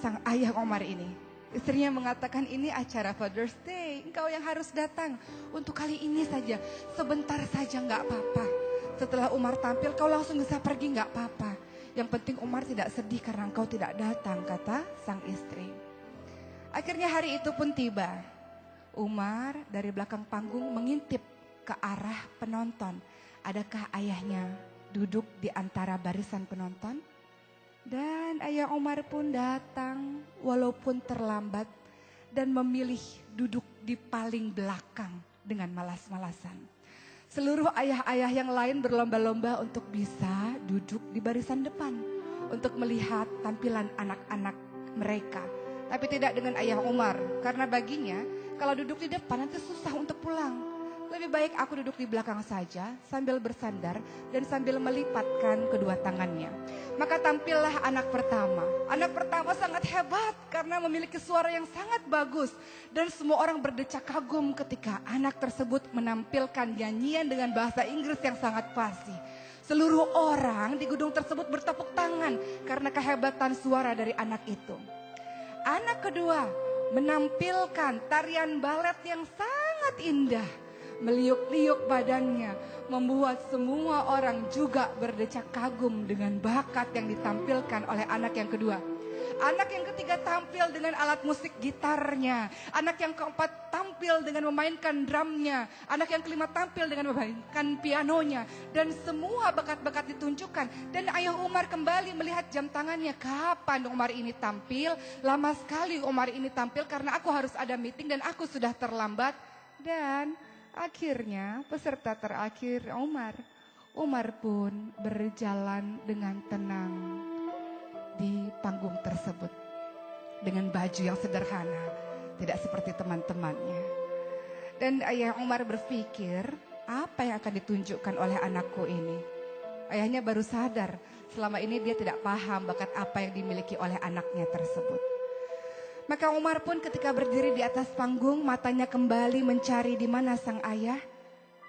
sang ayah Umar ini. Istrinya mengatakan, ini acara Father's Day, engkau yang harus datang. Untuk kali ini saja, sebentar saja gak apa-apa. Setelah Umar tampil, kau langsung bisa pergi gak apa-apa. Yang penting Umar tidak sedih karena engkau tidak datang, kata sang istri. Akhirnya hari itu pun tiba. Umar dari belakang panggung mengintip ke arah penonton. Adakah ayahnya duduk di antara barisan penonton? Dan ayah Umar pun datang walaupun terlambat dan memilih duduk di paling belakang dengan malas-malasan. Seluruh ayah-ayah yang lain berlomba-lomba untuk bisa duduk di barisan depan untuk melihat tampilan anak-anak mereka. Tapi tidak dengan ayah Umar, karena baginya kalau duduk di depan nanti susah untuk pulang. Lebih baik aku duduk di belakang saja sambil bersandar dan sambil melipatkan kedua tangannya. Maka tampillah anak pertama. Anak pertama sangat hebat karena memiliki suara yang sangat bagus. Dan semua orang berdecak kagum ketika anak tersebut menampilkan nyanyian dengan bahasa Inggris yang sangat fasih. Seluruh orang di gedung tersebut bertepuk tangan karena kehebatan suara dari anak itu. Anak kedua menampilkan tarian balet yang sangat indah. Meliuk-liuk badannya, membuat semua orang juga berdecak kagum dengan bakat yang ditampilkan oleh anak yang kedua. Anak yang ketiga tampil dengan alat musik gitarnya. Anak yang keempat tampil dengan memainkan drumnya. Anak yang kelima tampil dengan memainkan pianonya. Dan semua bakat-bakat ditunjukkan. Dan ayah Umar kembali melihat jam tangannya. Kapan Umar ini tampil? Lama sekali Umar ini tampil karena aku harus ada meeting dan aku sudah terlambat. Dan akhirnya peserta terakhir Umar. Umar pun berjalan dengan tenang di panggung tersebut. Dengan baju yang sederhana. Tidak seperti teman-temannya. Dan ayah Umar berpikir, apa yang akan ditunjukkan oleh anakku ini? Ayahnya baru sadar, selama ini dia tidak paham bakat apa yang dimiliki oleh anaknya tersebut. Maka Umar pun ketika berdiri di atas panggung, matanya kembali mencari di mana sang ayah.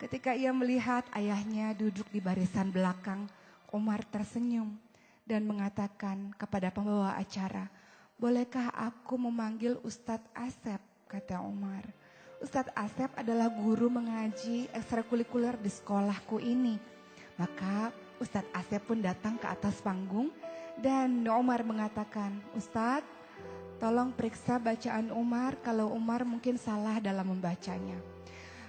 Ketika ia melihat ayahnya duduk di barisan belakang, Umar tersenyum dan mengatakan kepada pembawa acara, bolehkah aku memanggil Ustadz Asep, kata Umar. Ustadz Asep adalah guru mengaji ekstrakurikuler di sekolahku ini. Maka Ustadz Asep pun datang ke atas panggung dan Umar mengatakan, Ustadz, tolong periksa bacaan Umar kalau Umar mungkin salah dalam membacanya.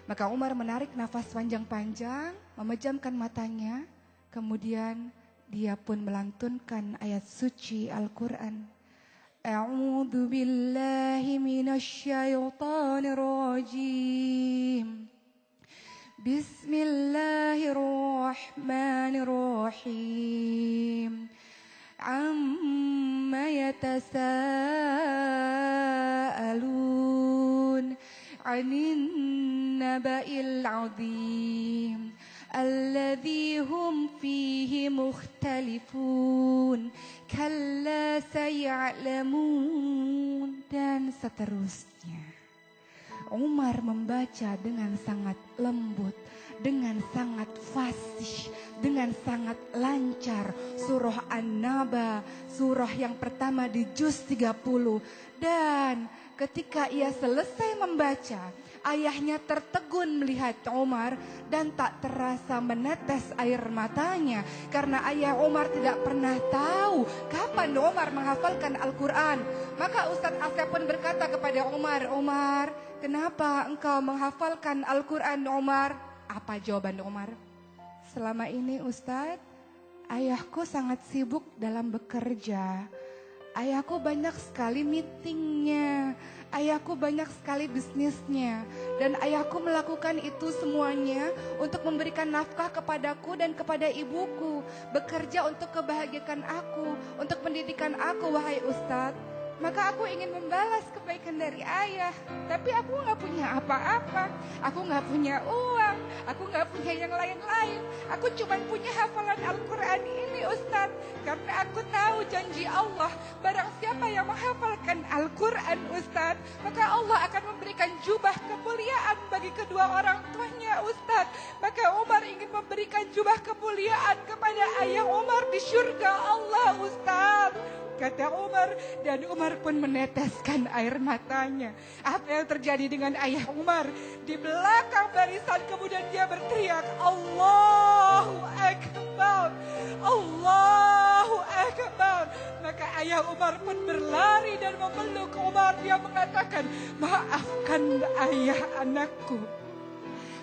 Maka Umar menarik nafas panjang-panjang, memejamkan matanya, kemudian dia pun melantunkan ayat suci Al-Quran. A'udzu billahi minasy syaithanir rajim. Bismillahirrahmanirrahim. Amma yatasaalun 'anin naba'il 'adzim. Alladzi hum fihi mukhtalifun. Kalla saya'lamun. Dan seterusnya. Umar membaca dengan sangat lembut, dengan sangat fasih, dengan sangat lancar. Surah An-Naba, surah yang pertama di juz 30. Dan ketika ia selesai membaca, ayahnya tertegun melihat Umar dan tak terasa menetes air matanya. Karena ayah Umar tidak pernah tahu kapan Umar menghafalkan Al-Quran. Maka Ustadz Asep pun berkata kepada Umar, Umar, kenapa engkau menghafalkan Al-Quran Umar? Apa jawaban Umar? Selama ini Ustadz, ayahku sangat sibuk dalam bekerja. Ayahku banyak sekali meetingnya. Ayahku banyak sekali bisnisnya. Dan ayahku melakukan itu semuanya untuk memberikan nafkah kepadaku dan kepada ibuku. Bekerja untuk kebahagiaan aku, untuk pendidikan aku, wahai Ustadz. Maka aku ingin membalas kebaikan dari ayah. Tapi aku gak punya apa-apa. Aku gak punya uang. Aku gak punya yang lain-lain. Aku cuma punya hafalan Al-Quran ini Ustaz. Karena aku tahu janji Allah. Barang siapa yang menghafalkan Al-Quran Ustaz, maka Allah akan memberikan jubah kemuliaan bagi kedua orang tuanya Ustaz. Maka Umar ingin memberikan jubah kemuliaan kepada ayah Umar di surga Allah Ustaz. kata Umar. Dan Umar pun meneteskan air matanya. Apa yang terjadi dengan ayah Umar? Di belakang barisan kemudian dia berteriak, Allahu Akbar, Allahu Akbar. Maka ayah Umar pun berlari dan memeluk Umar. Dia mengatakan, maafkan ayah anakku.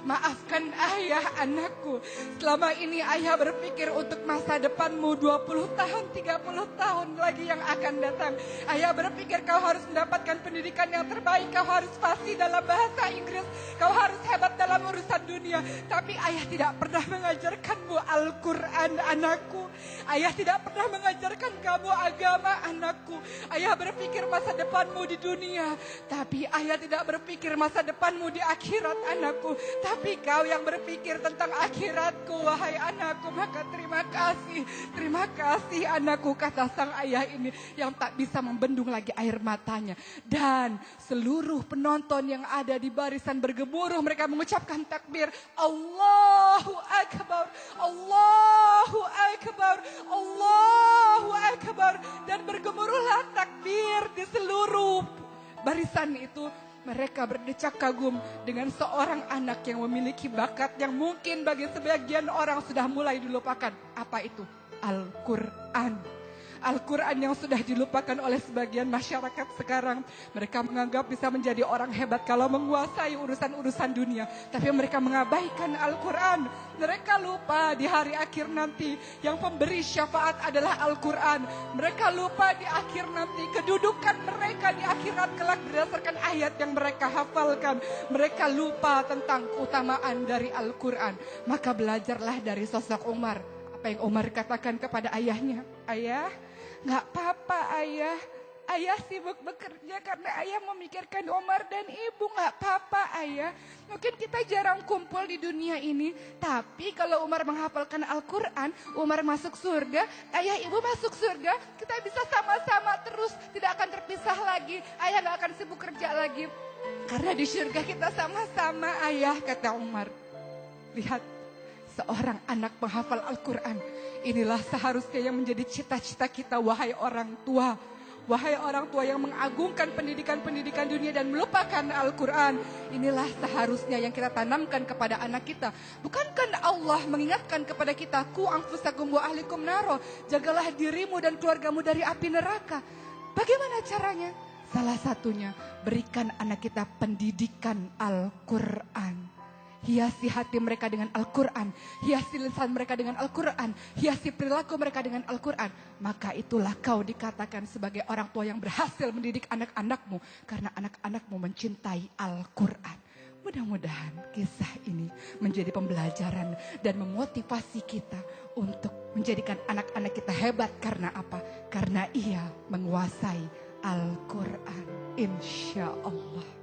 Maafkan ayah anakku. Selama ini ayah berpikir untuk masa depanmu 20 tahun, 30 tahun lagi yang akan datang. Ayah berpikir kau harus mendapatkan pendidikan yang terbaik. Kau harus fasih dalam bahasa Inggris. Kau harus hebat dalam urusan dunia. Tapi ayah tidak pernah mengajarkanmu Al-Quran anakku. Ayah tidak pernah mengajarkan kamu agama anakku. Ayah berpikir masa depanmu di dunia. Tapi ayah tidak berpikir masa depanmu di akhirat anakku. Tapi kau yang berpikir tentang akhiratku, wahai anakku, maka terima kasih anakku, kata sang ayah ini yang tak bisa membendung lagi air matanya. Dan seluruh penonton yang ada di barisan bergemuruh, mereka mengucapkan takbir, Allahu Akbar, Allahu Akbar, Allahu Akbar. Dan bergemuruhlah takbir di seluruh barisan itu. Mereka berdecak kagum dengan seorang anak yang memiliki bakat yang mungkin bagi sebagian orang sudah mulai dilupakan. Apa itu? Al-Quran. Al-Quran yang sudah dilupakan oleh sebagian masyarakat sekarang. Mereka menganggap bisa menjadi orang hebat kalau menguasai urusan-urusan dunia. Tapi mereka mengabaikan Al-Quran. Mereka lupa di hari akhir nanti yang pemberi syafaat adalah Al-Quran. Mereka lupa di akhir nanti kedudukan mereka di akhirat kelak berdasarkan ayat yang mereka hafalkan. Mereka lupa tentang keutamaan dari Al-Quran. Maka belajarlah dari sosok Umar. Apa yang Umar katakan kepada ayahnya? Ayah, gak apa-apa ayah. Ayah sibuk bekerja karena ayah memikirkan Umar dan ibu. Gak apa-apa ayah. Mungkin kita jarang kumpul di dunia ini. Tapi kalau Umar menghafalkan Al-Quran, Umar masuk surga, ayah ibu masuk surga. Kita bisa sama-sama terus, tidak akan terpisah lagi. Ayah gak akan sibuk kerja lagi. Karena di surga kita sama-sama ayah, kata Umar. Lihat, seorang anak menghafal Al-Quran. Inilah seharusnya yang menjadi cita-cita kita, wahai orang tua. Wahai orang tua yang mengagungkan pendidikan-pendidikan dunia dan melupakan Al-Quran. Inilah seharusnya yang kita tanamkan kepada anak kita. Bukankah Allah mengingatkan kepada kita, Ku anfusakum wa ahlikum naro, jagalah dirimu dan keluargamu dari api neraka. Bagaimana caranya? Salah satunya, berikan anak kita pendidikan Al-Quran. Hiasi hati mereka dengan Al-Quran. Hiasi lisan mereka dengan Al-Quran. Hiasi perilaku mereka dengan Al-Quran. Maka itulah kau dikatakan sebagai orang tua yang berhasil mendidik anak-anakmu. Karena anak-anakmu mencintai Al-Quran. Mudah-mudahan kisah ini menjadi pembelajaran dan memotivasi kita untuk menjadikan anak-anak kita hebat. Karena apa? Karena ia menguasai Al-Quran. Insya Allah.